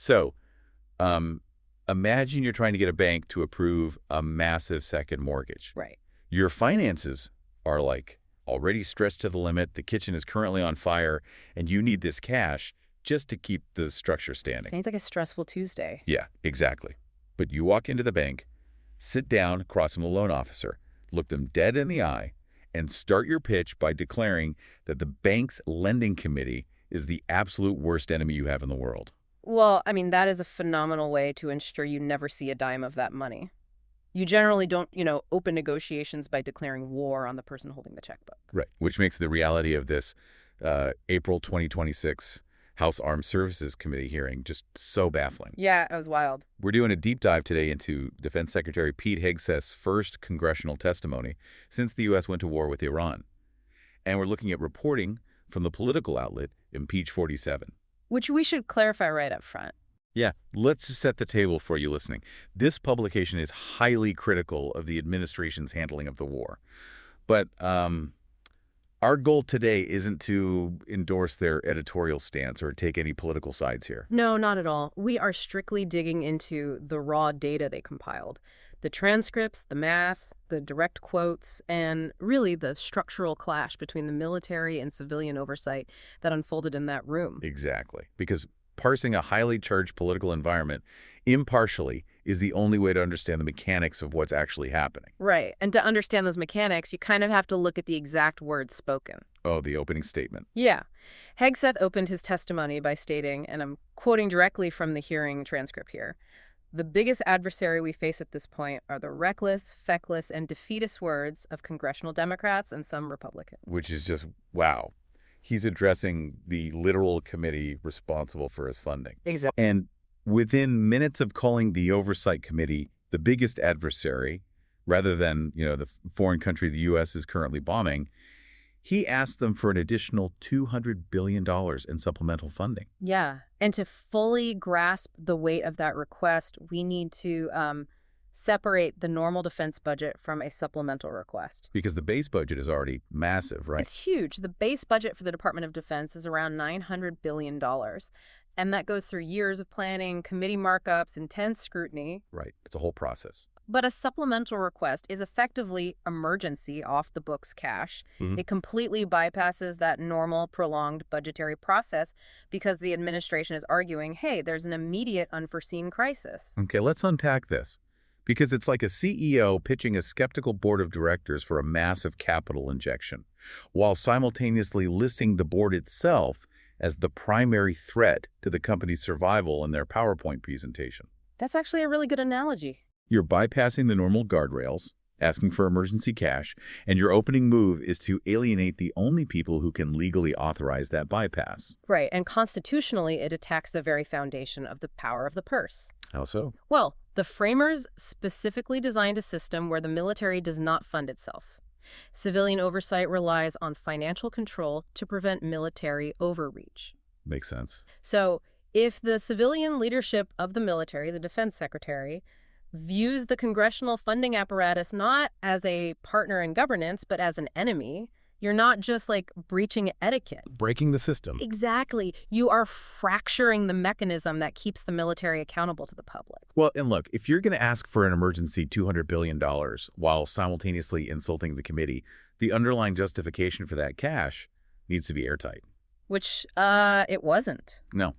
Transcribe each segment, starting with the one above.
So, imagine you're trying to get a bank to approve a massive second mortgage. Right. Your finances are like already stretched to the limit, the kitchen is currently on fire, and you need this cash just to keep the structure standing. Sounds like a stressful Tuesday. Yeah, exactly. But you walk into the bank, sit down across from the loan officer, look them dead in the eye, and start your pitch by declaring that the bank's lending committee is the absolute worst enemy you have in the world. Well, I mean, that is a phenomenal way to ensure you never see a dime of that money. You generally don't, open negotiations by declaring war on the person holding the checkbook. Right. Which makes the reality of this April 2026 House Armed Services Committee hearing just so baffling. Yeah, it was wild. We're doing a deep dive today into Defense Secretary Pete Hegseth's first congressional testimony since the U.S. went to war with Iran. And we're looking at reporting from the political outlet Impeach 47. Which we should clarify right up front. Yeah, let's set the table for you listening. This publication is highly critical of the administration's handling of the war. But our goal today isn't to endorse their editorial stance or take any political sides here. No, not at all. We are strictly digging into the raw data they compiled. The transcripts, the math, the direct quotes, and really the structural clash between the military and civilian oversight that unfolded in that room. Exactly. Because parsing a highly charged political environment impartially is the only way to understand the mechanics of what's actually happening. Right. And to understand those mechanics, you kind of have to look at the exact words spoken. Oh, the opening statement. Yeah. Hegseth opened his testimony by stating, and I'm quoting directly from the hearing transcript here, "The biggest adversary we face at this point are the reckless, feckless, and defeatist words of congressional Democrats and some Republicans." Which is just, wow. He's addressing the literal committee responsible for his funding. Exactly. And within minutes of calling the oversight committee the biggest adversary, rather than, the foreign country the U.S. is currently bombing, he asked them for an additional $200 billion in supplemental funding. Yeah. And to fully grasp the weight of that request, we need to separate the normal defense budget from a supplemental request. Because the base budget is already massive, right? It's huge. The base budget for the Department of Defense is around $900 billion. And that goes through years of planning, committee markups, intense scrutiny. Right. It's a whole process. But a supplemental request is effectively emergency off-the-books cash. Mm-hmm. It completely bypasses that normal, prolonged budgetary process because the administration is arguing, hey, there's an immediate unforeseen crisis. Okay, let's unpack this. Because it's like a CEO pitching a skeptical board of directors for a massive capital injection, while simultaneously listing the board itself as the primary threat to the company's survival in their PowerPoint presentation. That's actually a really good analogy. You're bypassing the normal guardrails, asking for emergency cash, and your opening move is to alienate the only people who can legally authorize that bypass. Right, and constitutionally, it attacks the very foundation of the power of the purse. How so? Well, the framers specifically designed a system where the military does not fund itself. Civilian oversight relies on financial control to prevent military overreach. Makes sense. So, if the civilian leadership of the military, the defense secretary, views the congressional funding apparatus not as a partner in governance, but as an enemy, you're not just breaching etiquette. Breaking the system. Exactly. You are fracturing the mechanism that keeps the military accountable to the public. Well, and look, if you're going to ask for an emergency $200 billion while simultaneously insulting the committee, the underlying justification for that cash needs to be airtight. Which, it wasn't. No.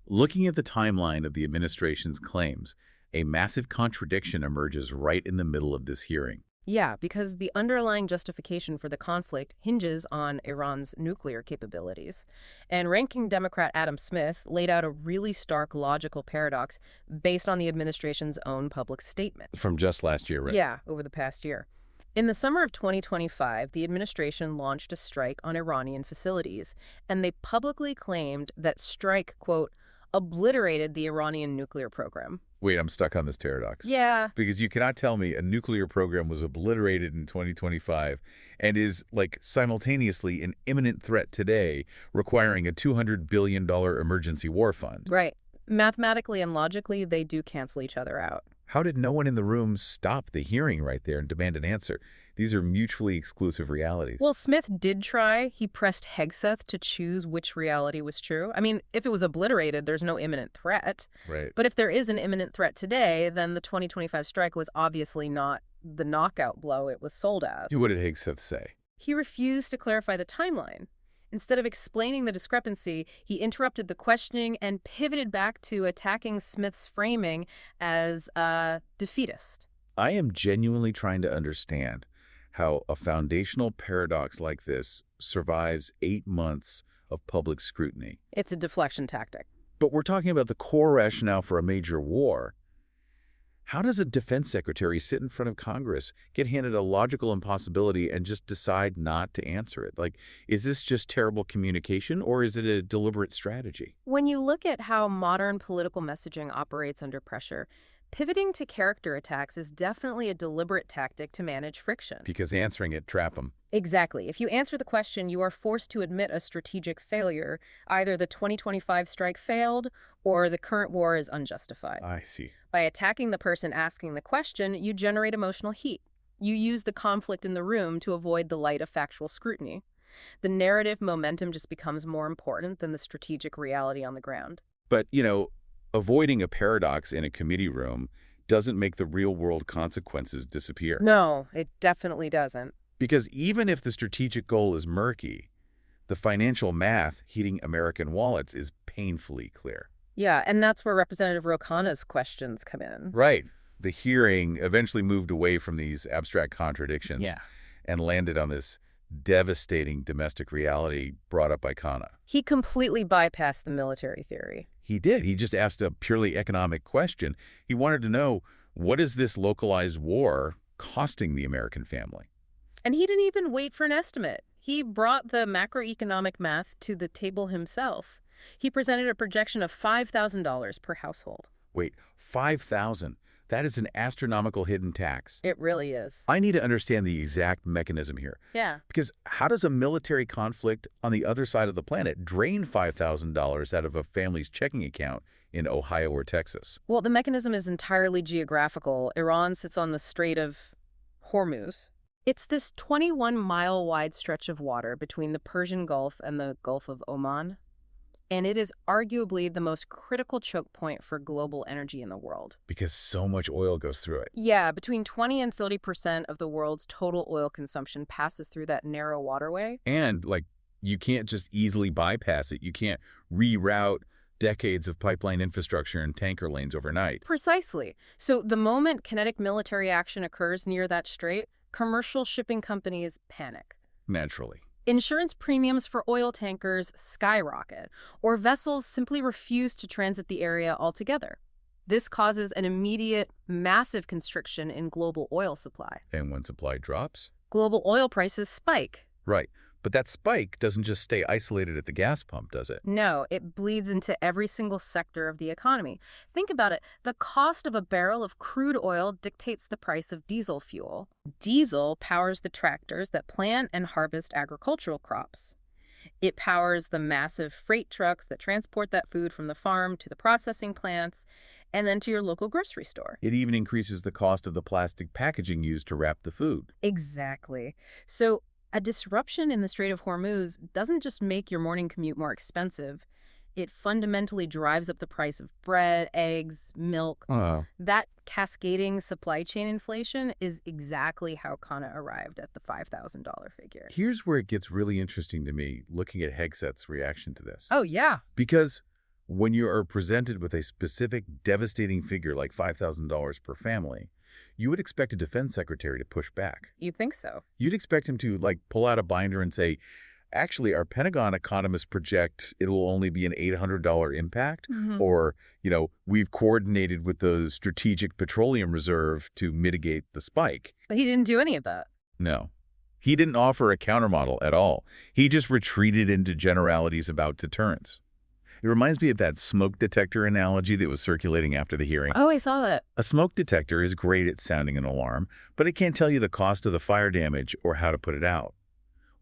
Looking at the timeline of the administration's claims, a massive contradiction emerges right in the middle of this hearing. Yeah, because the underlying justification for the conflict hinges on Iran's nuclear capabilities. And Ranking Democrat Adam Smith laid out a really stark logical paradox based on the administration's own public statement. From just last year, right? Yeah, over the past year. In the summer of 2025, the administration launched a strike on Iranian facilities, and they publicly claimed that strike, quote, obliterated the Iranian nuclear program. Wait, I'm stuck on this paradox. Yeah. Because you cannot tell me a nuclear program was obliterated in 2025 and is, simultaneously an imminent threat today, requiring a $200 billion emergency war fund. Right. Mathematically and logically, they do cancel each other out. How did no one in the room stop the hearing right there and demand an answer? These are mutually exclusive realities. Well, Smith did try. He pressed Hegseth to choose which reality was true. I mean, if it was obliterated, there's no imminent threat. Right. But if there is an imminent threat today, then the 2025 strike was obviously not the knockout blow it was sold as. What did Hegseth say? He refused to clarify the timeline. Instead of explaining the discrepancy, he interrupted the questioning and pivoted back to attacking Smith's framing as a defeatist. I am genuinely trying to understand how a foundational paradox like this survives 8 months of public scrutiny. It's a deflection tactic. But we're talking about the core rationale for a major war. How does a defense secretary sit in front of Congress, get handed a logical impossibility, and just decide not to answer it? Like, is this just terrible communication, or is it a deliberate strategy? When you look at how modern political messaging operates under pressure, pivoting to character attacks is definitely a deliberate tactic to manage friction. Because answering it trap them. Exactly. If you answer the question, you are forced to admit a strategic failure. Either the 2025 strike failed or the current war is unjustified. I see. By attacking the person asking the question, you generate emotional heat. You use the conflict in the room to avoid the light of factual scrutiny. The narrative momentum just becomes more important than the strategic reality on the ground. But, avoiding a paradox in a committee room doesn't make the real-world consequences disappear. No, it definitely doesn't. Because even if the strategic goal is murky, the financial math heating American wallets is painfully clear. Yeah, and that's where Representative Khanna's questions come in. Right. The hearing eventually moved away from these abstract contradictions and landed on this devastating domestic reality brought up by Khanna. He completely bypassed the military theory. He did. He just asked a purely economic question. He wanted to know, what is this localized war costing the American family? And he didn't even wait for an estimate. He brought the macroeconomic math to the table himself. He presented a projection of $5,000 per household. Wait, $5,000? That is an astronomical hidden tax. It really is. I need to understand the exact mechanism here. Yeah. Because how does a military conflict on the other side of the planet drain $5,000 out of a family's checking account in Ohio or Texas? Well, the mechanism is entirely geographical. Iran sits on the Strait of Hormuz. It's this 21-mile wide stretch of water between the Persian Gulf and the Gulf of Oman. And it is arguably the most critical choke point for global energy in the world. Because so much oil goes through it. Yeah, between 20 and 30% of the world's total oil consumption passes through that narrow waterway. And, you can't just easily bypass it. You can't reroute decades of pipeline infrastructure and tanker lanes overnight. Precisely. So the moment kinetic military action occurs near that strait, commercial shipping companies panic. Naturally. Insurance premiums for oil tankers skyrocket, or vessels simply refuse to transit the area altogether. This causes an immediate, massive constriction in global oil supply. And when supply drops? Global oil prices spike. Right. But that spike doesn't just stay isolated at the gas pump, does it? No, it bleeds into every single sector of the economy. Think about it. The cost of a barrel of crude oil dictates the price of diesel fuel. Diesel powers the tractors that plant and harvest agricultural crops. It powers the massive freight trucks that transport that food from the farm to the processing plants and then to your local grocery store. It even increases the cost of the plastic packaging used to wrap the food. Exactly. So a disruption in the Strait of Hormuz doesn't just make your morning commute more expensive. It fundamentally drives up the price of bread, eggs, milk. Oh. That cascading supply chain inflation is exactly how Khanna arrived at the $5,000 figure. Here's where it gets really interesting to me, looking at Hegseth's reaction to this. Oh, yeah. Because when you are presented with a specific devastating figure like $5,000 per family, you would expect a defense secretary to push back. You think so? You'd expect him to, pull out a binder and say, actually, our Pentagon economists project it will only be an $800 impact. Mm-hmm. Or, we've coordinated with the Strategic Petroleum Reserve to mitigate the spike. But he didn't do any of that. No. He didn't offer a countermodel at all. He just retreated into generalities about deterrence. It reminds me of that smoke detector analogy that was circulating after the hearing. Oh, I saw that. A smoke detector is great at sounding an alarm, but it can't tell you the cost of the fire damage or how to put it out.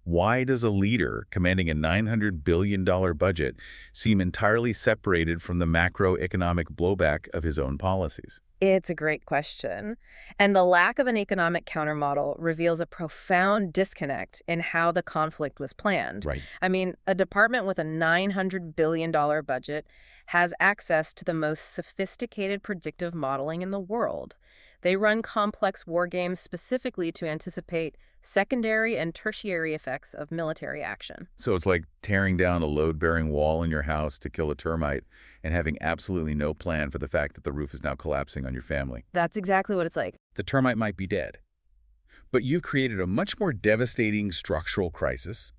Why does a leader commanding a $900 billion budget seem entirely separated from the macroeconomic blowback of his own policies? It's a great question. And the lack of an economic countermodel reveals a profound disconnect in how the conflict was planned. Right. I mean, a department with a $900 billion budget has access to the most sophisticated predictive modeling in the world. They run complex war games specifically to anticipate secondary and tertiary effects of military action. So it's like tearing down a load-bearing wall in your house to kill a termite and having absolutely no plan for the fact that the roof is now collapsing on your family. That's exactly what it's like. The termite might be dead, but you've created a much more devastating structural crisis,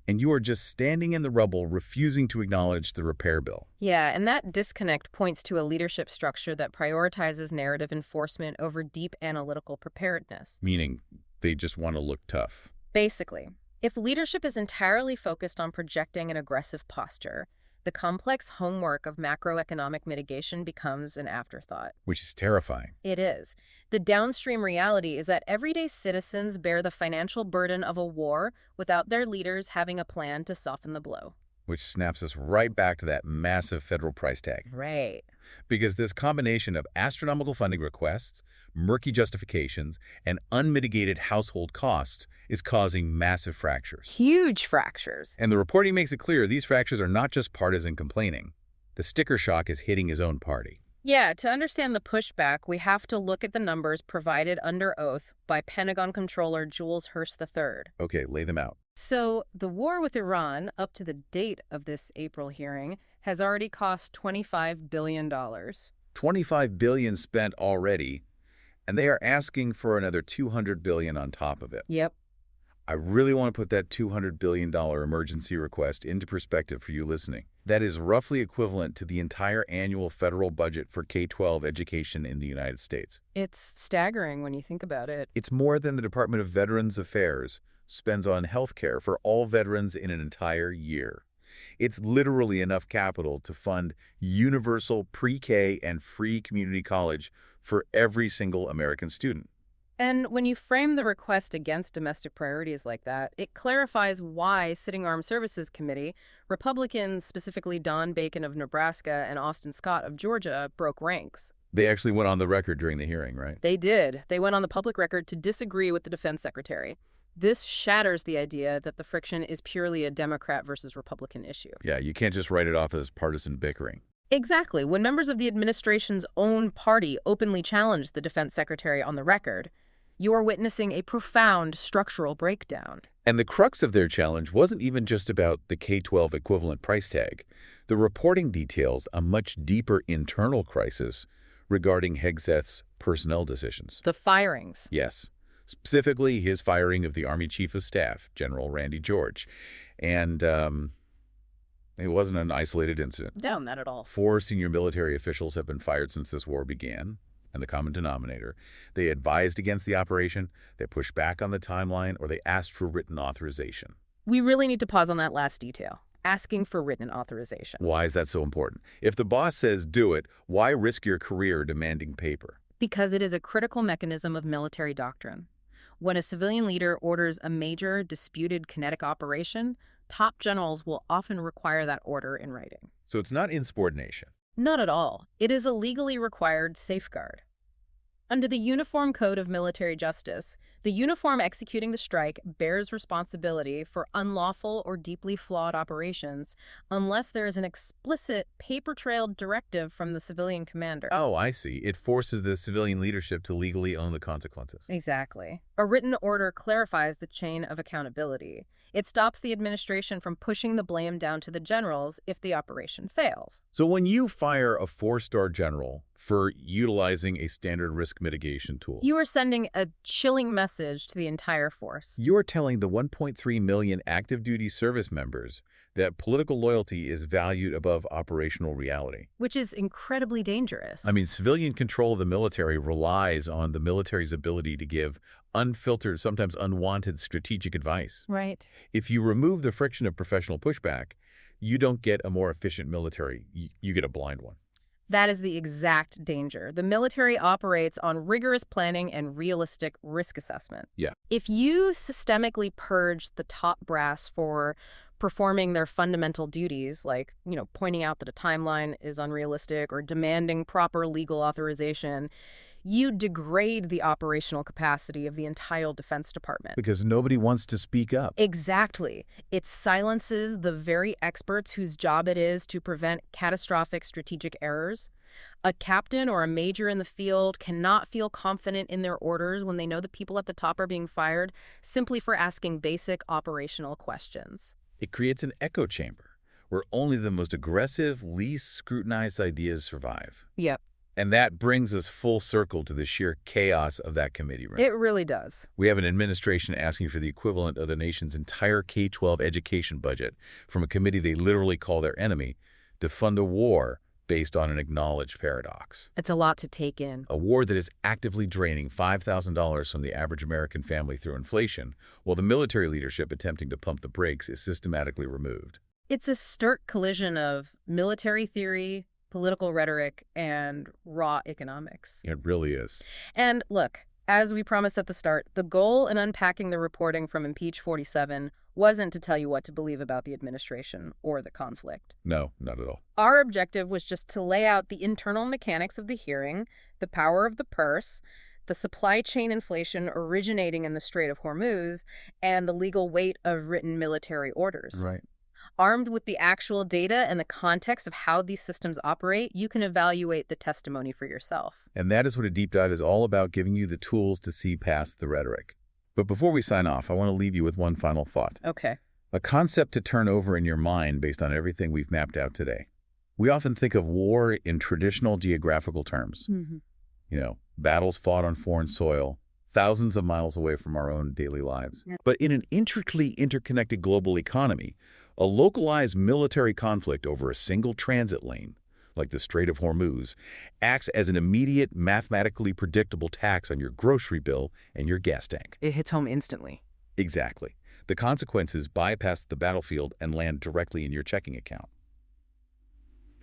and you are just standing in the rubble refusing to acknowledge the repair bill. Yeah, and that disconnect points to a leadership structure that prioritizes narrative enforcement over deep analytical preparedness. Meaning they just want to look tough. Basically, if leadership is entirely focused on projecting an aggressive posture, the complex homework of macroeconomic mitigation becomes an afterthought. Which is terrifying. It is. The downstream reality is that everyday citizens bear the financial burden of a war without their leaders having a plan to soften the blow. Which snaps us right back to that massive federal price tag. Right. Because this combination of astronomical funding requests, murky justifications, and unmitigated household costs is causing massive fractures. Huge fractures. And the reporting makes it clear these fractures are not just partisan complaining. The sticker shock is hitting his own party. Yeah, to understand the pushback, we have to look at the numbers provided under oath by Pentagon Controller Jules Hurst III. Okay, lay them out. So, the war with Iran, up to the date of this April hearing, has already cost $25 billion. $25 billion spent already, and they are asking for another $200 billion on top of it. Yep. I really want to put that $200 billion emergency request into perspective for you listening. That is roughly equivalent to the entire annual federal budget for K-12 education in the United States. It's staggering when you think about it. It's more than the Department of Veterans Affairs spends on health care for all veterans in an entire year. It's literally enough capital to fund universal pre-K and free community college for every single American student. And when you frame the request against domestic priorities like that, it clarifies why sitting Armed Services Committee, Republicans, specifically Don Bacon of Nebraska and Austin Scott of Georgia, broke ranks. They actually went on the record during the hearing, right? They did. They went on the public record to disagree with the defense secretary. This shatters the idea that the friction is purely a Democrat versus Republican issue. Yeah, you can't just write it off as partisan bickering. Exactly. When members of the administration's own party openly challenged the defense secretary on the record, you are witnessing a profound structural breakdown. And the crux of their challenge wasn't even just about the K-12 equivalent price tag. The reporting details a much deeper internal crisis regarding Hegseth's personnel decisions. The firings. Yes. Specifically, his firing of the Army Chief of Staff, General Randy George. And it wasn't an isolated incident. No, not at all. 4 senior military officials have been fired since this war began, and the common denominator. They advised against the operation, they pushed back on the timeline, or they asked for written authorization. We really need to pause on that last detail, asking for written authorization. Why is that so important? If the boss says do it, why risk your career demanding paper? Because it is a critical mechanism of military doctrine. When a civilian leader orders a major, disputed kinetic operation, top generals will often require that order in writing. So it's not insubordination. Not at all. It is a legally required safeguard. Under the Uniform Code of Military Justice, the uniform executing the strike bears responsibility for unlawful or deeply flawed operations unless there is an explicit paper-trailed directive from the civilian commander. Oh, I see. It forces the civilian leadership to legally own the consequences. Exactly. A written order clarifies the chain of accountability. It stops the administration from pushing the blame down to the generals if the operation fails. So when you fire a 4-star general for utilizing a standard risk mitigation tool, You are sending a chilling message to the entire force. you're telling the 1.3 million active duty service members that political loyalty is valued above operational reality. Which is incredibly dangerous. I mean, civilian control of the military relies on the military's ability to give unfiltered, sometimes unwanted strategic advice. Right. If you remove the friction of professional pushback, you don't get a more efficient military. You get a blind one. That is the exact danger. The military operates on rigorous planning and realistic risk assessment. Yeah. If you systemically purge the top brass for performing their fundamental duties, like, pointing out that a timeline is unrealistic or demanding proper legal authorization, you degrade the operational capacity of the entire Defense Department. Because nobody wants to speak up. Exactly. It silences the very experts whose job it is to prevent catastrophic strategic errors. A captain or a major in the field cannot feel confident in their orders when they know the people at the top are being fired simply for asking basic operational questions. It creates an echo chamber where only the most aggressive, least scrutinized ideas survive. Yep. And that brings us full circle to the sheer chaos of that committee room. It really does. We have an administration asking for the equivalent of the nation's entire K-12 education budget from a committee they literally call their enemy to fund a war based on an acknowledged paradox. It's a lot to take in. A war that is actively draining $5,000 from the average American family through inflation, while the military leadership attempting to pump the brakes is systematically removed. It's a stark collision of military theory, political rhetoric, and raw economics. It really is. And look, as we promised at the start, the goal in unpacking the reporting from Impeach 47 wasn't to tell you what to believe about the administration or the conflict. No, not at all. Our objective was just to lay out the internal mechanics of the hearing, the power of the purse, the supply chain inflation originating in the Strait of Hormuz, and the legal weight of written military orders. Right. Armed with the actual data and the context of how these systems operate, you can evaluate the testimony for yourself. And that is what a deep dive is all about, giving you the tools to see past the rhetoric. But before we sign off, I want to leave you with one final thought. Okay. A concept to turn over in your mind based on everything we've mapped out today. We often think of war in traditional geographical terms. Battles fought on foreign soil, thousands of miles away from our own daily lives. Yeah. But in an intricately interconnected global economy, a localized military conflict over a single transit lane, like the Strait of Hormuz, acts as an immediate, mathematically predictable tax on your grocery bill and your gas tank. It hits home instantly. Exactly. The consequences bypass the battlefield and land directly in your checking account.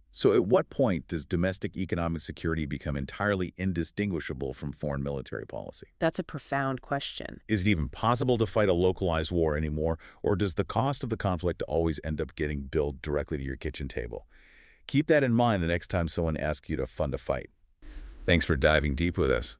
So at what point does domestic economic security become entirely indistinguishable from foreign military policy? That's a profound question. Is it even possible to fight a localized war anymore, or does the cost of the conflict always end up getting billed directly to your kitchen table? Keep that in mind the next time someone asks you to fund a fight. Thanks for diving deep with us.